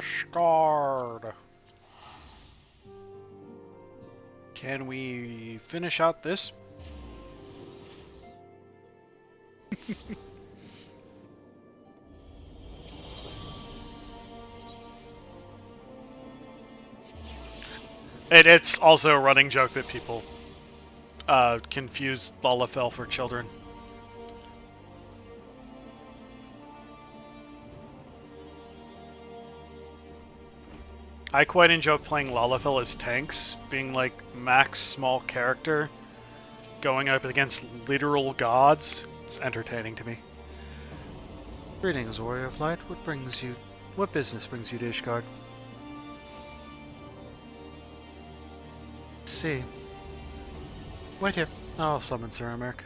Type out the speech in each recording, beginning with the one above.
Ishgard. Can we finish out this? It's also a running joke that people confuse Lalafell for children. I quite enjoy playing Lalafell as tanks, being like max small character, going up against literal gods. It's entertaining to me. Greetings, warrior of light. What business brings you to Ishgard? See. Wait here. I'll summon Sir Emeric.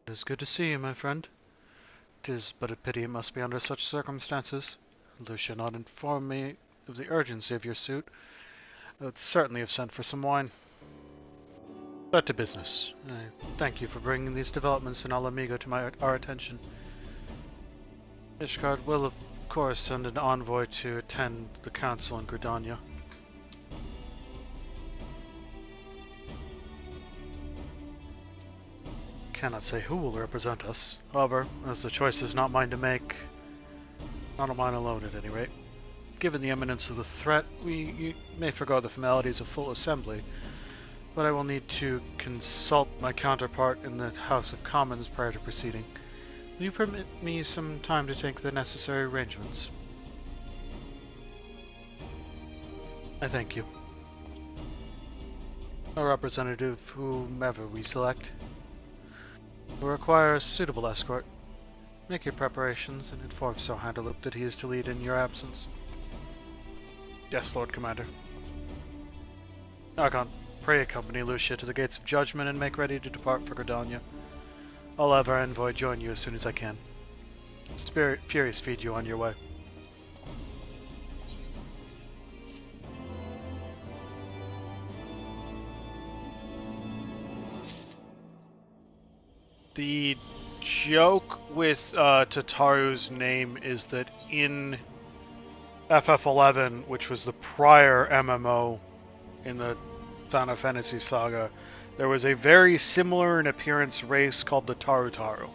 It is good to see you, my friend. 'Tis but a pity it must be under such circumstances. Lucia not informed me of the urgency of your suit. I would certainly have sent for some wine. But to business. I thank you for bringing these developments in Ala Mhigo to our attention. Ishgard will, of course, send an envoy to attend the council in Gridania. Cannot say who will represent us. However, as the choice is not mine to make, not mine alone at any rate. Given the imminence of the threat, you may forgo the formalities of full assembly, but I will need to consult my counterpart in the House of Commons prior to proceeding. Will you permit me some time to take the necessary arrangements? I thank you. A representative, whomever we select, will require a suitable escort. Make your preparations and inform Sir Handerloop that he is to lead in your absence. Yes, Lord Commander. Archon, pray accompany Lucia to the Gates of Judgment and make ready to depart for Gridania. I'll have our envoy join you as soon as I can. Furies feed you on your way. The joke with Tataru's name is that in FF11, which was the prior MMO in the Final Fantasy saga, there was a very similar in appearance race called the Tarutaru.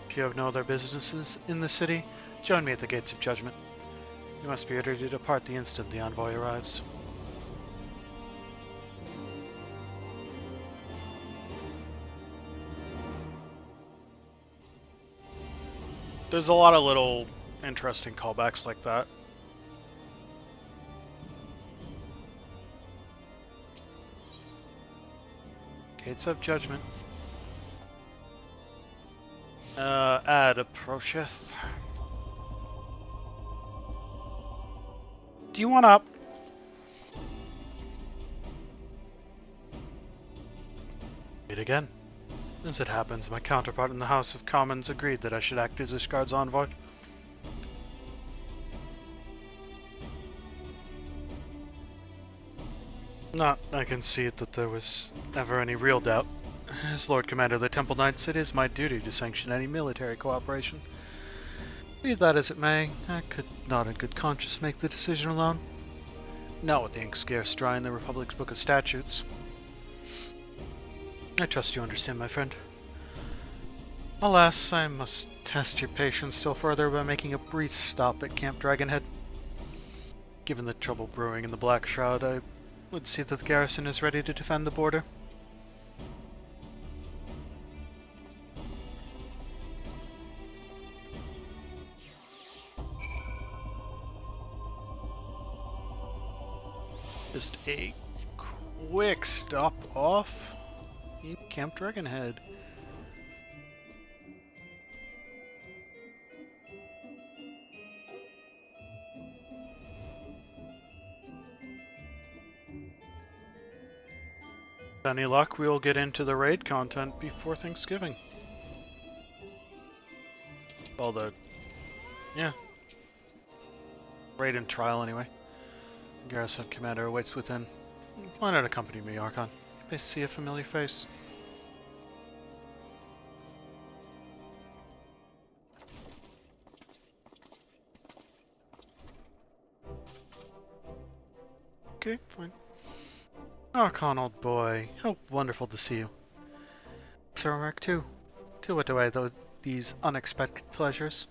If you have no other businesses in the city, join me at the Gates of Judgment. You must be ready to depart the instant the envoy arrives. There's a lot of little interesting callbacks like that. Gates of Judgment. Ad approacheth. Do you want up? Wait again. As it happens, my counterpart in the House of Commons agreed that I should act as Ishgard's envoy. Not, I concede that there was ever any real doubt. As Lord Commander of the Temple Knights, it is my duty to sanction any military cooperation. Be that as it may, I could not in good conscience make the decision alone. Not with the ink scarce dry in the Republic's Book of Statutes. I trust you understand, my friend. Alas, I must test your patience still further by making a brief stop at Camp Dragonhead. Given the trouble brewing in the Black Shroud, I would see that the garrison is ready to defend the border. Just a quick stop off in Camp Dragonhead. With any luck, we'll get into the raid content before Thanksgiving. Well, yeah, raid and trial anyway. Garrison commander awaits within. Why not accompany me, Archon? You may see a familiar face. Okay, fine. Archon, old boy, how wonderful to see you. Sir Mark, too. To what do I owe these unexpected pleasures?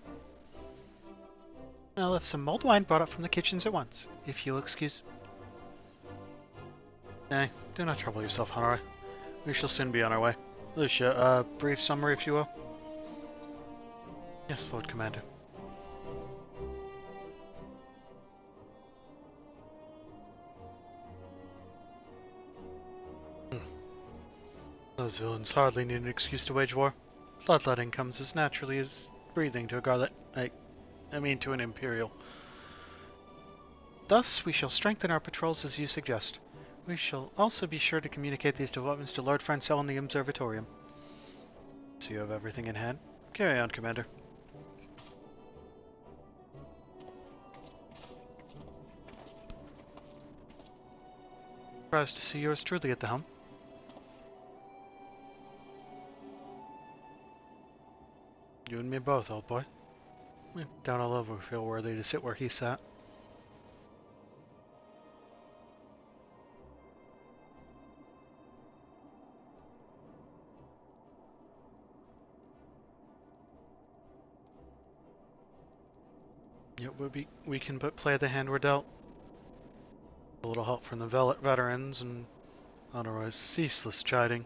I'll have some mulled wine brought up from the kitchens at once, if you'll excuse. Nay, do not trouble yourself, Honore. We shall soon be on our way. Lucia, brief summary, if you will. Yes, Lord Commander. Those villains hardly need an excuse to wage war. Bloodletting comes as naturally as breathing to a garlet. I mean to an Imperial. Thus, we shall strengthen our patrols as you suggest. We shall also be sure to communicate these developments to Lord Francel in the Observatorium. So you have everything in hand? Carry on, Commander. Surprised to see yours truly at the helm. You and me both, old boy. We don't all over feel worthy to sit where he sat. Yet we can but play the hand we're dealt. A little help from the veterans and otherwise ceaseless chiding.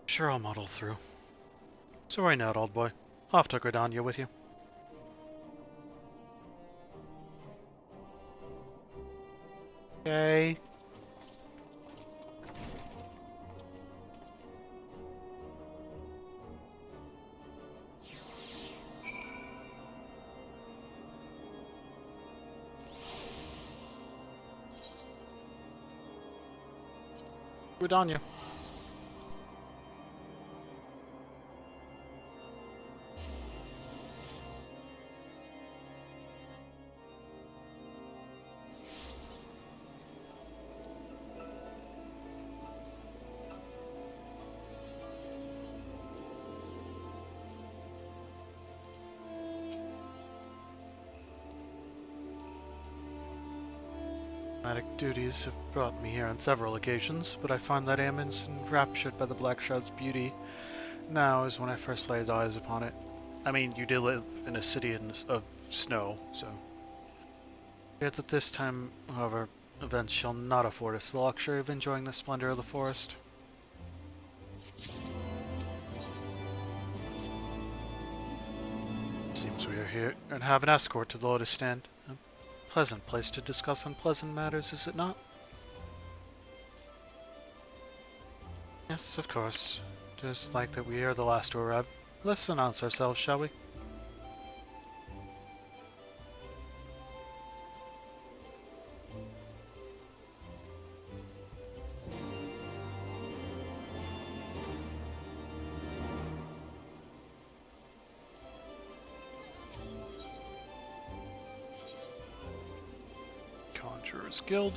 Sure, I'll muddle through. So right now, old boy. Off to Gridania with you. Okay. Gridania. Diplomatic duties have brought me here on several occasions, but I find that I am enraptured by the Black Shroud's beauty. Now is when I first laid eyes upon it. I mean, you did live in a city of snow, so... Yet at this time, however, events shall not afford us the luxury of enjoying the splendor of the forest. Seems we are here and have an escort to the Lotus Stand. Pleasant place to discuss unpleasant matters, is it not? Yes, of course. Just like that we are the last to arrive. Let's announce ourselves, shall we? Conjurer's Guild.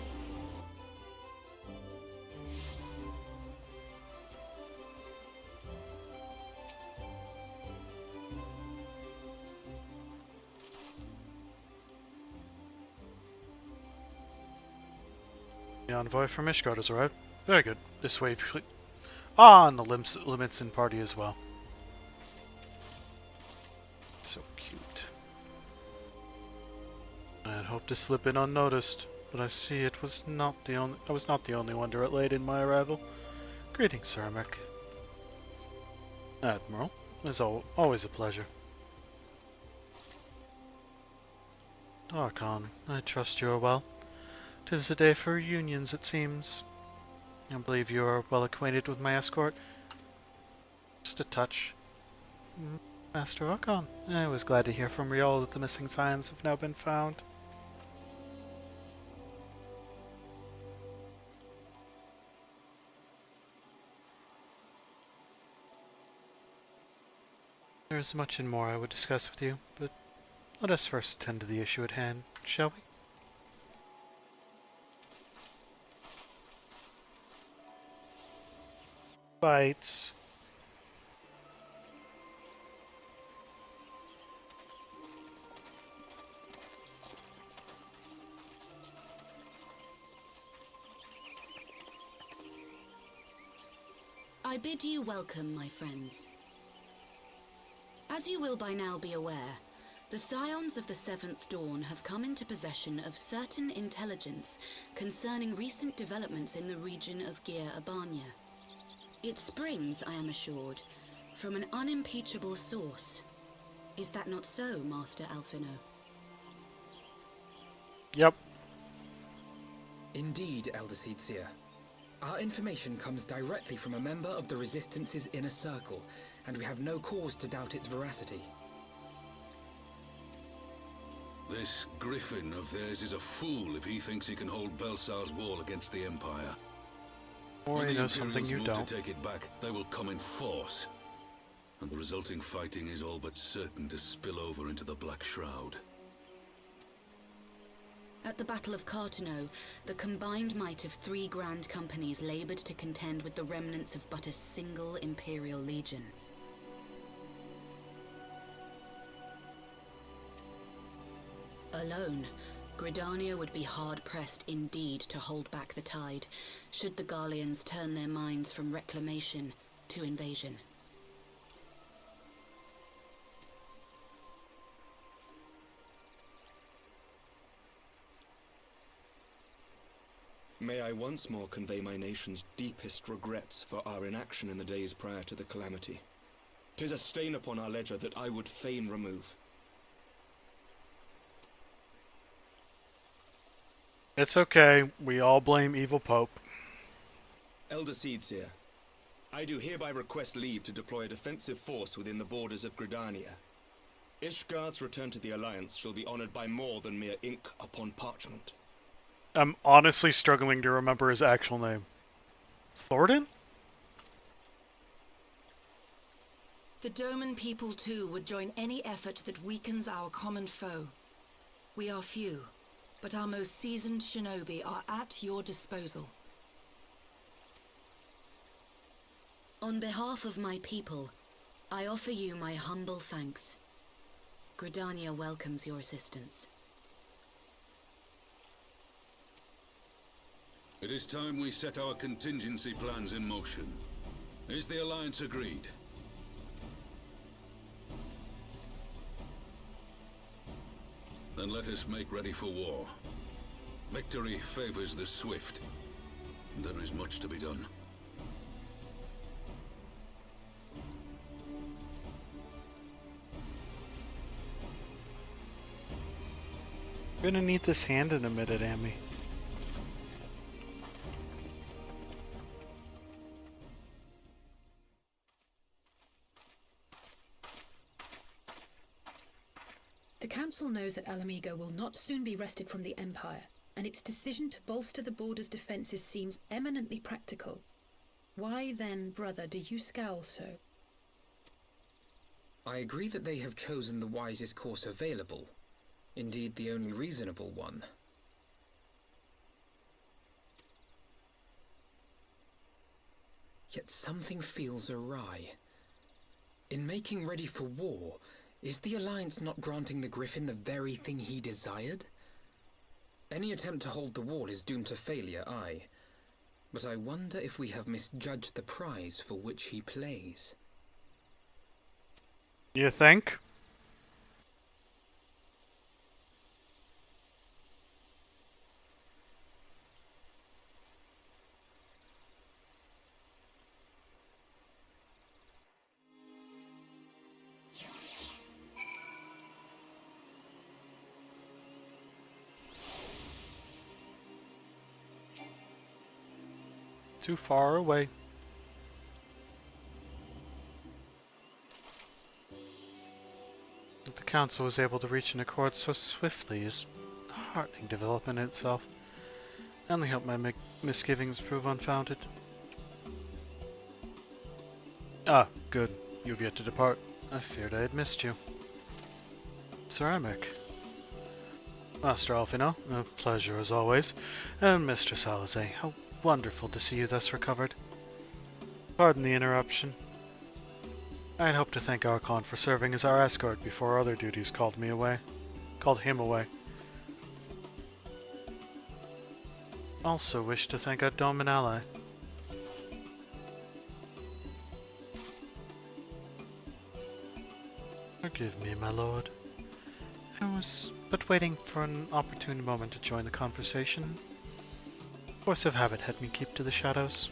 The envoy from Miqo'te has arrived. Very good. This way, please. Ah, and the Limitson party as well. So cute. I had hoped to slip in unnoticed, but I see I was not the only one to relate in my arrival. Greetings, Sir Emic. Admiral, it's always a pleasure. Archon, I trust you are well. 'Tis a day for reunions, it seems. I believe you are well acquainted with my escort. Just a touch. Master Archon, I was glad to hear from Riol that the missing scions have now been found. There is much and more I would discuss with you, but let us first attend to the issue at hand, shall we? Fights. I bid you welcome, my friends. As you will by now be aware, the Scions of the Seventh Dawn have come into possession of certain intelligence concerning recent developments in the region of Gyr Abania. It springs, I am assured, from an unimpeachable source. Is that not so, Master Alphino? Yep. Indeed, Elder Seedseer. Our information comes directly from a member of the Resistance's inner circle, and we have no cause to doubt its veracity. This griffin of theirs is a fool if he thinks he can hold Belsar's wall against the Empire. Or when you the know something Imperials you move don't. to take it back, they will come in force. And the resulting fighting is all but certain to spill over into the Black Shroud. At the Battle of Cartano, the combined might of 3 grand companies labored to contend with the remnants of but a single Imperial legion. Alone, Gridania would be hard-pressed indeed to hold back the tide, should the Garleans turn their minds from reclamation to invasion. May I once more convey my nation's deepest regrets for our inaction in the days prior to the calamity. 'Tis a stain upon our ledger that I would fain remove. It's okay. We all blame Evil Pope. Elder Seedseer, I do hereby request leave to deploy a defensive force within the borders of Gridania. Ishgard's return to the Alliance shall be honored by more than mere ink upon parchment. I'm honestly struggling to remember his actual name. Thornton? The Doman people too would join any effort that weakens our common foe. We are few, but our most seasoned shinobi are at your disposal. On behalf of my people, I offer you my humble thanks. Gridania welcomes your assistance. It is time we set our contingency plans in motion. Is the Alliance agreed? Then let us make ready for war. Victory favors the swift, and there is much to be done. Gonna need this hand in a minute, Amy. The Council knows that Alamigo will not soon be wrested from the Empire, and its decision to bolster the border's defences seems eminently practical. Why then, brother, do you scowl so? I agree that they have chosen the wisest course available. Indeed, the only reasonable one. Yet something feels awry. In making ready for war, is the Alliance not granting the Griffin the very thing he desired? Any attempt to hold the wall is doomed to failure, aye. But I wonder if we have misjudged the prize for which he plays. You think? Too far away. That the Council was able to reach an accord so swiftly is a heartening development in itself. I only hope my misgivings prove unfounded. Ah, good. You have yet to depart. I feared I had missed you. Sir Emic. Master Alfino, a pleasure as always. And Mr. Salazar, how wonderful to see you thus recovered. Pardon the interruption. I had hoped to thank Archon for serving as our escort before other duties called him away. Also wish to thank our Dome and ally. Forgive me, my lord. I was but waiting for an opportune moment to join the conversation. Force of habit had me keep to the shadows.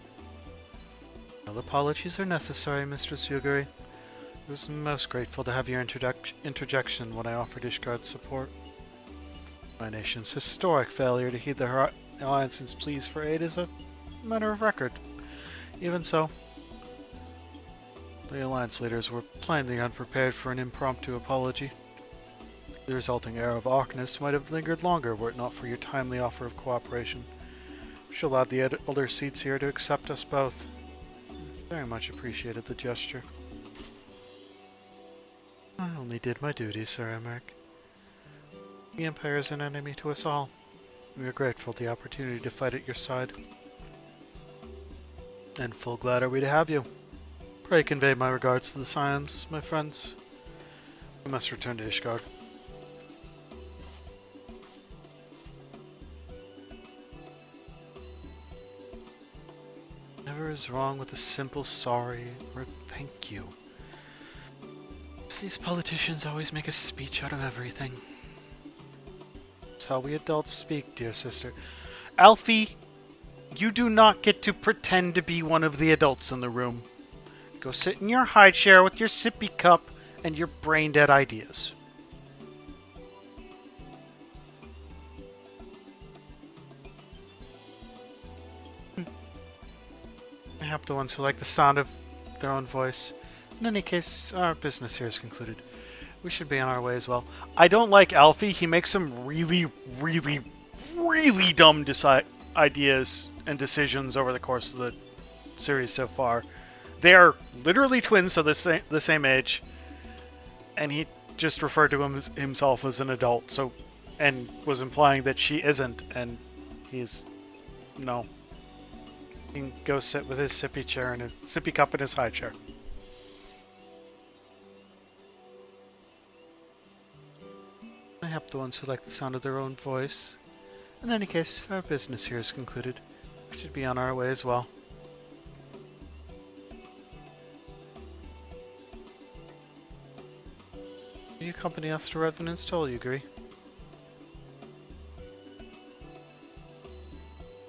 No apologies are necessary, Mistress Yuguri. I was most grateful to have your interjection when I offered Ishgard's support. My nation's historic failure to heed the Alliance's pleas for aid is a matter of record. Even so, the Alliance leaders were plainly unprepared for an impromptu apology. The resulting air of awkwardness might have lingered longer were it not for your timely offer of cooperation, which allowed the elder seats here to accept us both. Very much appreciated the gesture. I only did my duty, Sir Emmerich. The Empire is an enemy to us all. We are grateful for the opportunity to fight at your side. And full glad are we to have you. Pray convey my regards to the Scions, my friends. We must return to Ishgard. Never is wrong with a simple sorry or thank you. These politicians always make a speech out of everything. That's how we adults speak, dear sister. Alfie, you do not get to pretend to be one of the adults in the room. Go sit in your high chair with your sippy cup and your brain-dead ideas. I help the ones who like the sound of their own voice. In any case, our business here is concluded. We should be on our way as well. I don't like Alfie. He makes some really, really, really dumb ideas and decisions over the course of the series so far. They are literally twins, so they're the same age. And he just referred to himself as an adult, so, and was implying that she isn't, and he's... no. He can go sit with his sippy cup in his high chair. I help the ones who like the sound of their own voice. In any case, our business here is concluded. We should be on our way as well. Will you accompany us to Redmond Toll, you agree?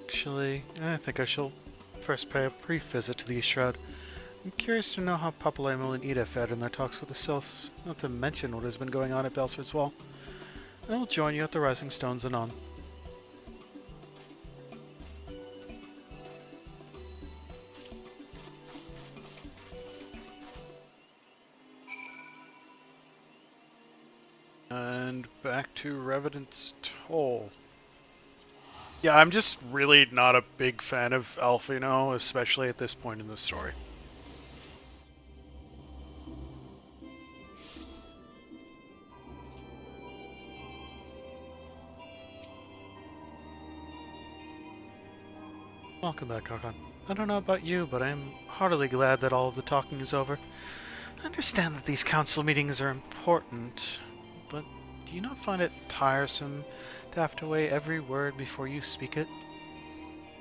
Actually, I think I shall first pay a brief visit to the East Shroud. I'm curious to know how Papa Emil and Ida fared in their talks with the Sylphs, not to mention what has been going on at Belser's Wall. I will join you at the Rising Stones anon. And back to Revenant's Toll. Yeah, I'm just really not a big fan of Alfino, especially at this point in the story. Welcome back, Archon. I don't know about you, but I am heartily glad that all of the talking is over. I understand that these council meetings are important, but do you not find it tiresome to have to weigh every word before you speak it?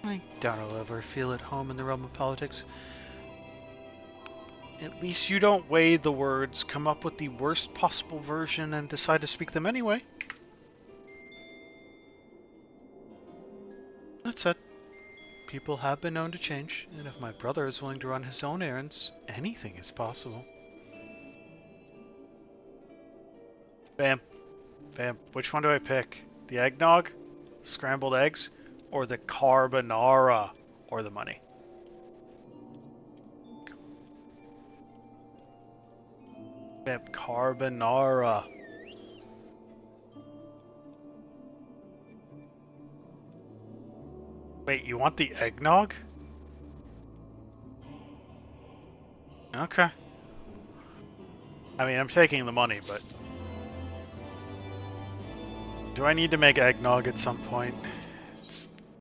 I doubt I'll ever feel at home in the realm of politics. At least you don't weigh the words, come up with the worst possible version, and decide to speak them anyway. That said, people have been known to change, and if my brother is willing to run his own errands, anything is possible. Bam. Bam. Which one do I pick? The eggnog? Scrambled eggs? Or the carbonara? Or the money? Bam. Carbonara. Wait, you want the eggnog? Okay. I mean, I'm taking the money, but... Do I need to make eggnog at some point?